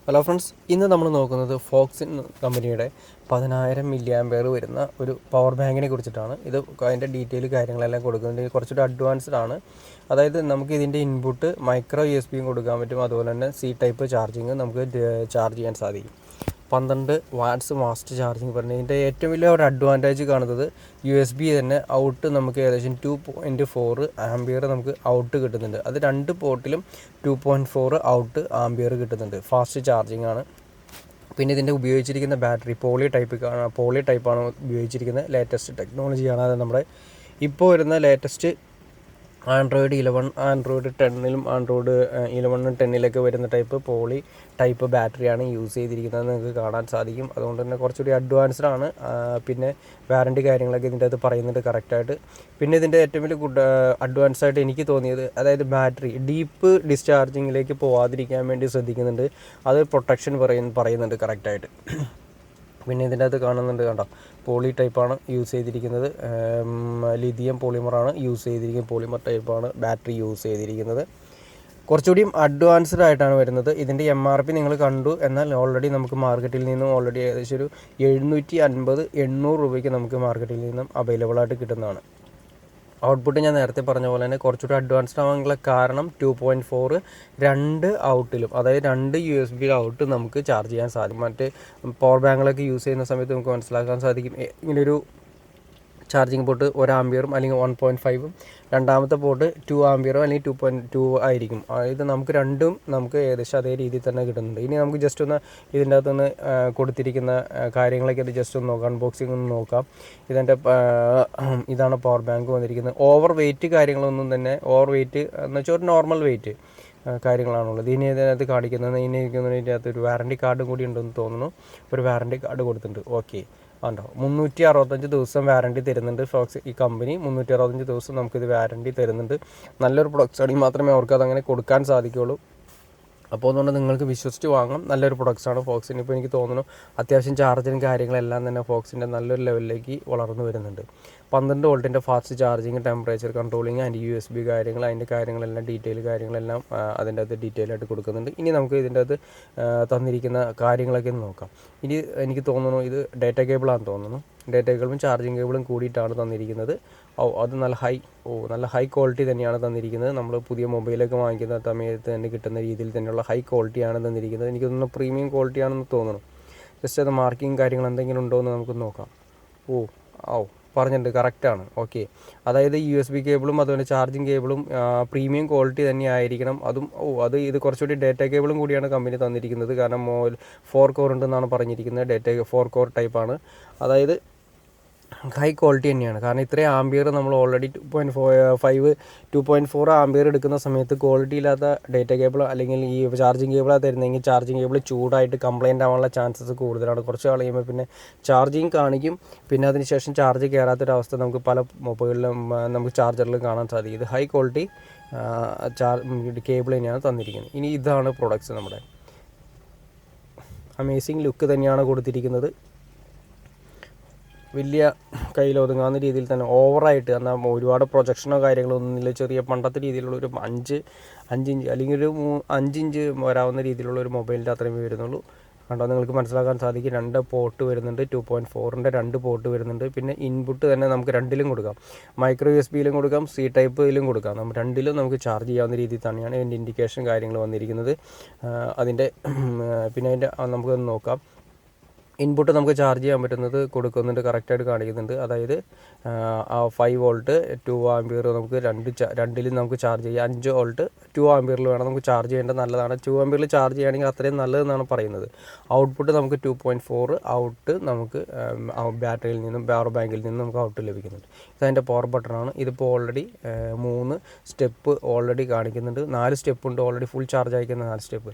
Hello friends, ഇന്ന് നമ്മൾ നോക്കുന്നത് ഫോക്സിൻ കമ്പനിയുടെ 10,000 മില്ലി ആമ്പയർ വരുന്ന ഒരു പവർ ബാങ്കിനെ കുറിച്ചിട്ടാണ്. അതിൻ്റെ ഡീറ്റെയിൽ കാര്യങ്ങളെല്ലാം കൊടുക്കുന്നത് കുറച്ചുകൂടി അഡ്വാൻസ്ഡ് ആണ്. അതായത് നമുക്ക് ഇതിൻ്റെ ഇൻപുട്ട് മൈക്രോ USB കൊടുക്കാൻ പറ്റും. അതുപോലെ തന്നെ C-ടൈപ്പ് ചാർജിങ് നമുക്ക് ചാർജ് ചെയ്യാൻ സാധിക്കും. 12 വാട്ട്സ് ഫാസ്റ്റ് ചാർജിങ് പറഞ്ഞത് ഇതിൻ്റെ ഏറ്റവും വലിയ ഒരു അഡ്വാൻറ്റേജ് കാണുന്നത് USB തന്നെ ഔട്ട് നമുക്ക് ഏകദേശം 2.4 ആംബിയർ നമുക്ക് ഔട്ട് കിട്ടുന്നുണ്ട്. അത് രണ്ട് പോർട്ടിലും 2.4 ഔട്ട് ആംബിയർ കിട്ടുന്നുണ്ട്. ഫാസ്റ്റ് ചാർജിങ് ആണ്. പിന്നെ ഇതിൻ്റെ ഉപയോഗിച്ചിരിക്കുന്ന ബാറ്ററി പോളി ടൈപ്പാണ് ഉപയോഗിച്ചിരിക്കുന്നത്. ലേറ്റസ്റ്റ് ടെക്നോളജിയാണ്. അത് നമ്മുടെ ഇപ്പോൾ വരുന്ന ലേറ്റസ്റ്റ് ആൻഡ്രോയിഡ് 11, ആൻഡ്രോയിഡ് 10ലും ആൻഡ്രോയിഡ് 11, 10ലൊക്കെ വരുന്ന പോളി ടൈപ്പ് ബാറ്ററിയാണ് യൂസ് ചെയ്തിരിക്കുന്നത്. നിങ്ങൾക്ക് കാണാൻ സാധിക്കും. അതുകൊണ്ട് തന്നെ കുറച്ചുകൂടി അഡ്വാൻസ്ഡ് ആണ്. പിന്നെ വാറണ്ടി കാര്യങ്ങളൊക്കെ ഇതിൻ്റെ അകത്ത് പറയുന്നുണ്ട് കറക്റ്റായിട്ട്. പിന്നെ ഇതിൻ്റെ ഏറ്റവും വലിയ അഡ്വാൻസ് ആയിട്ട് എനിക്ക് തോന്നിയത്, അതായത് ബാറ്ററി ഡീപ്പ് ഡിസ്ചാർജിങ്ങിലേക്ക് പോകാതിരിക്കാൻ വേണ്ടി ശ്രദ്ധിക്കുന്നുണ്ട്. അത് പ്രൊട്ടക്ഷൻ പറയുന്നുണ്ട് കറക്റ്റായിട്ട്. പിന്നെ ഇതിൻ്റെ അകത്ത് കാണുന്നുണ്ട്, കണ്ടോ, പോളി ടൈപ്പാണ് യൂസ് ചെയ്തിരിക്കുന്നത്. ലിഥിയം പോളിമറാണ് യൂസ് ചെയ്തിരിക്കുന്നത്. പോളിമർ ടൈപ്പാണ് ബാറ്ററി യൂസ് ചെയ്തിരിക്കുന്നത്. കുറച്ചുകൂടിയും അഡ്വാൻസ്ഡ് ആയിട്ടാണ് വരുന്നത്. ഇതിൻ്റെ MRP നിങ്ങൾ കണ്ടു. എന്നാൽ ഓൾറെഡി നമുക്ക് മാർക്കറ്റിൽ നിന്നും ഏകദേശം ഒരു 750-800 രൂപയ്ക്ക് നമുക്ക് മാർക്കറ്റിൽ നിന്നും അവൈലബിൾ ആയിട്ട് കിട്ടുന്നതാണ്. ഔട്ട്പുട്ട് ഞാൻ നേരത്തെ പറഞ്ഞ പോലെ തന്നെ കുറച്ചുകൂടി അഡ്വാൻസ്ഡ് ആവാനുള്ള കാരണം 2.4 രണ്ട് ഔട്ടിലും, അതായത് 2 USB ഔട്ട് നമുക്ക് ചാർജ് ചെയ്യാൻ സാധിക്കും. മറ്റ് പവർ ബാങ്കുകളൊക്കെ യൂസ് ചെയ്യുന്ന സമയത്ത് നമുക്ക് മനസ്സിലാക്കാൻ സാധിക്കും, ഇങ്ങനൊരു ചാർജിങ് പോർട്ട് 1 ആംബിയറും അല്ലെങ്കിൽ 1.5ഉം, രണ്ടാമത്തെ പോർട്ട് 2 ആംബിയറോ അല്ലെങ്കിൽ 2.2 ആയിരിക്കും. ഇത് നമുക്ക് ഏകദേശം അതേ രീതിയിൽ തന്നെ കിട്ടുന്നുണ്ട്. ഇനി നമുക്ക് ജസ്റ്റ് ഒന്ന് ഇതിൻ്റെ അകത്തുനിന്ന് കൊടുത്തിരിക്കുന്ന കാര്യങ്ങളൊക്കെ ജസ്റ്റ് ഒന്ന് നോക്കാം, അൺബോക്സിംഗ് ഒന്ന് നോക്കാം. ഇതാണ് പവർ ബാങ്ക് വന്നിരിക്കുന്നത്. ഓവർ വെയിറ്റ് കാര്യങ്ങളൊന്നും തന്നെ, ഓവർ വെയിറ്റ് എന്ന് വെച്ചാൽ ഒരു നോർമൽ വെയിറ്റ് കാര്യങ്ങളാണുള്ളത്. ഇതിനകത്ത് കാണിക്കുന്നത്, ഇതിൻ്റെ അകത്ത് ഒരു വാറണ്ടി കാർഡും കൂടി ഉണ്ടെന്ന് തോന്നുന്നു. ഒരു വാറണ്ടി കാർഡ് കൊടുത്തിട്ടുണ്ട്. ഓക്കെ, ഉണ്ടോ, 365 ദിവസം വാറണ്ടി തരുന്നുണ്ട് ഫോക്സ് ഈ കമ്പനി. 365 ദിവസം നമുക്കിത് വാറണ്ടി തരുന്നുണ്ട്. നല്ലൊരു പ്രൊഡക്ട്സ് ആണെങ്കിൽ മാത്രമേ അവർക്ക് അതങ്ങനെ കൊടുക്കാൻ സാധിക്കുകയുള്ളൂ. അപ്പോൾ അതുകൊണ്ട് നിങ്ങൾക്ക് വിശ്വസിച്ച് വാങ്ങാം. നല്ലൊരു പ്രൊഡക്ട്സാണ് ഫോക്സിന്. ഇപ്പോൾ എനിക്ക് തോന്നുന്നു അത്യാവശ്യം ചാർജിനും കാര്യങ്ങളെല്ലാം തന്നെ ഫോക്സിൻ്റെ നല്ലൊരു ലെവലിലേക്ക് വളർന്നു വരുന്നുണ്ട്. 12 വോൾട്ടിൻ്റെ fast charging, temperature controlling, and USB അതിൻ്റെ കാര്യങ്ങളെല്ലാം കാര്യങ്ങളെല്ലാം അതിൻ്റെ അകത്ത് ഡീറ്റെയിൽ ആയിട്ട് കൊടുക്കുന്നുണ്ട്. ഇനി നമുക്ക് ഇതിൻ്റെ അകത്ത് തന്നിരിക്കുന്ന കാര്യങ്ങളൊക്കെ നോക്കാം. ഇനി എനിക്ക് തോന്നുന്നു ഇത് ഡാറ്റ കേബിളാണെന്ന് തോന്നുന്നു. ഡാറ്റ കേബിളും ചാർജിങ് കേബിളും കൂടിയിട്ടാണ് തന്നിരിക്കുന്നത്. അത് നല്ല ഹൈ ക്വാളിറ്റി തന്നെയാണ് തന്നിരിക്കുന്നത്. നമ്മൾ പുതിയ മൊബൈലൊക്കെ വാങ്ങിക്കുന്ന സമയത്ത് തന്നെ കിട്ടുന്ന രീതിയിൽ തന്നെയുള്ള ഹൈ ക്വാളിറ്റിയാണ് തന്നിരിക്കുന്നത്. എനിക്ക് തോന്നുന്നു പ്രീമിയം ക്വാളിറ്റിയാണെന്ന് തോന്നുന്നു. ജസ്റ്റ് അത് മാർക്കിങ് കാര്യങ്ങൾ എന്തെങ്കിലും ഉണ്ടോ എന്ന് നമുക്ക് നോക്കാം. പറഞ്ഞിട്ടുണ്ട്, കറക്റ്റാണ്. ഓക്കെ, അതായത് USB കേബിളും അതുപോലെ ചാർജിങ് കേബിളും പ്രീമിയം ക്വാളിറ്റി തന്നെ ആയിരിക്കണം. ഇത് കുറച്ചുകൂടി ഡാറ്റ കേബിളും കൂടിയാണ് കമ്പനി തന്നിരിക്കുന്നത്. കാരണം 4 കോർ ഉണ്ടെന്നാണ് പറഞ്ഞിരിക്കുന്നത്. 4 കോർ ടൈപ്പാണ്. അതായത് ഹൈ ക്വാളിറ്റി തന്നെയാണ്. കാരണം ഇത്രയും ആംബിയർ നമ്മൾ ഓൾറെഡി 2.4 ആംബിയർ എടുക്കുന്ന സമയത്ത് ക്വാളിറ്റി ഇല്ലാത്ത ഡേറ്റ കേബിൾ അല്ലെങ്കിൽ ഈ ചാർജിങ് കേബിളാണ് തരുന്നതെങ്കിൽ ചാർജിങ് കേബിൾ ചൂടായിട്ട് കംപ്ലൈൻ്റ് ആവാനുള്ള ചാൻസസ് കൂടുതലാണ്. കുറച്ച് നാൾ കഴിയുമ്പോൾ പിന്നെ ചാർജിങ് കാണിക്കും. പിന്നെ അതിനുശേഷം ചാർജ് കയറാത്തൊരവസ്ഥ നമുക്ക് പല മൊബൈലിലും നമുക്ക് ചാർജറിലും കാണാൻ സാധിക്കും. ഇത് ഹൈ ക്വാളിറ്റി കേബിൾ തന്നെയാണ് തന്നിരിക്കുന്നത്. ഇനി ഇതാണ് പ്രൊഡക്ട്സ്. നമ്മുടെ അമേസിങ് ലുക്ക് തന്നെയാണ് കൊടുത്തിരിക്കുന്നത്. വലിയ കയ്യിലൊതുങ്ങാവുന്ന രീതിയിൽ തന്നെ, ഓവറായിട്ട് എന്നാൽ ഒരുപാട് പ്രൊജക്ഷനോ കാര്യങ്ങളോ ഒന്നുമില്ല. ചെറിയ പണ്ടത്തെ രീതിയിലുള്ള ഒരു 5 ഇഞ്ച് അല്ലെങ്കിൽ ഒരു 5 ഇഞ്ച് വരാവുന്ന രീതിയിലുള്ള ഒരു മൊബൈലിൻ്റെ അത്രയും വരുന്നുള്ളൂ. കണ്ടോ, നിങ്ങൾക്ക് മനസ്സിലാക്കാൻ സാധിക്കും. 2 പോർട്ട് വരുന്നുണ്ട്. 2.4ൻ്റെ 2 പോർട്ട് വരുന്നുണ്ട്. പിന്നെ ഇൻപുട്ട് തന്നെ നമുക്ക് രണ്ടിലും കൊടുക്കാം. മൈക്രോ USB കൊടുക്കാം, C-ടൈപ്പിലും കൊടുക്കാം. നമ്മൾ രണ്ടിലും നമുക്ക് ചാർജ് ചെയ്യാവുന്ന രീതിയിൽ തന്നെയാണ് ഇതിൻ്റെ ഇൻഡിക്കേഷൻ കാര്യങ്ങൾ വന്നിരിക്കുന്നത്. പിന്നെ അതിൻ്റെ നമുക്ക് നോക്കാം. ഇൻപുട്ട് നമുക്ക് ചാർജ് ചെയ്യാൻ പറ്റുന്നത് കൊടുക്കുന്നുണ്ട്, കറക്റ്റായിട്ട് കാണിക്കുന്നുണ്ട്. അതായത് 5 വോൾട്ട് 2 ആംബിയർ നമുക്ക് രണ്ടിലും നമുക്ക് ചാർജ് ചെയ്യാം. 5 വോൾട്ട് 2 ആംബിയറിൽ വേണം നമുക്ക് ചാർജ് ചെയ്യേണ്ടത്. നല്ലതാണ്. 2 ആംബിയറിൽ ചാർജ് ചെയ്യുകയാണെങ്കിൽ അത്രയും നല്ലതെന്നാണ് പറയുന്നത്. ഔട്ട്പുട്ട് നമുക്ക് 2.4 ഔട്ട് നമുക്ക് ബാറ്ററിയിൽ നിന്നും പവർ ബാങ്കിൽ നിന്നും നമുക്ക് ഔട്ട് ലഭിക്കുന്നുണ്ട്. ഇതതിൻ്റെ പവർ ബട്ടണാണ്. ഇതിപ്പോൾ ഓൾറെഡി 3 സ്റ്റെപ്പ് ഓൾറെഡി കാണിക്കുന്നുണ്ട്. 4 സ്റ്റെപ്പ് ഉണ്ട്. ഓൾറെഡി ഫുൾ ചാർജ് അയക്കുന്ന 4 സ്റ്റെപ്പ്.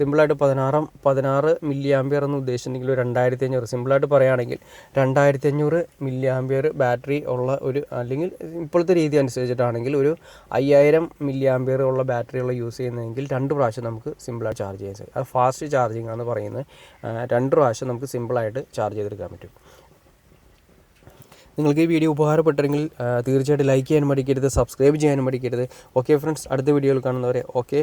സിമ്പിളായിട്ട് 16 മില്ലി ആംബിയർ എന്ന് ഉദ്ദേശിച്ചിട്ടുണ്ടെങ്കിൽ 2500, സിമ്പിളായിട്ട് പറയുകയാണെങ്കിൽ 2500 മില്ലി ആംബിയർ ബാറ്ററി ഉള്ള ഒരു, അല്ലെങ്കിൽ ഇപ്പോഴത്തെ രീതി അനുസരിച്ചിട്ടാണെങ്കിൽ ഒരു 5000 മില്ലി ആംബിയർ ഉള്ള ബാറ്ററി യൂസ് ചെയ്യുന്നതെങ്കിൽ 2 പ്രാവശ്യം നമുക്ക് സിമ്പിളായിട്ട് ചാർജ് ചെയ്യാൻ സാധിക്കും. അത് ഫാസ്റ്റ് ചാർജിങ് ആണ് പറയുന്നത്. 2 പ്രാവശ്യം നമുക്ക് സിമ്പിളായിട്ട് ചാർജ് ചെയ്തെടുക്കാൻ പറ്റും. നിങ്ങൾക്ക് ഈ വീഡിയോ ഉപകാരപ്പെട്ടെങ്കിൽ തീർച്ചയായിട്ടും ലൈക്ക് ചെയ്യാനും മടിക്കരുത്, സബ്സ്ക്രൈബ് ചെയ്യാനും മടിക്കരുത്. ഓക്കെ ഫ്രണ്ട്സ്, അടുത്ത വീഡിയോയിൽ കാണുന്നവരെ ഓക്കെ.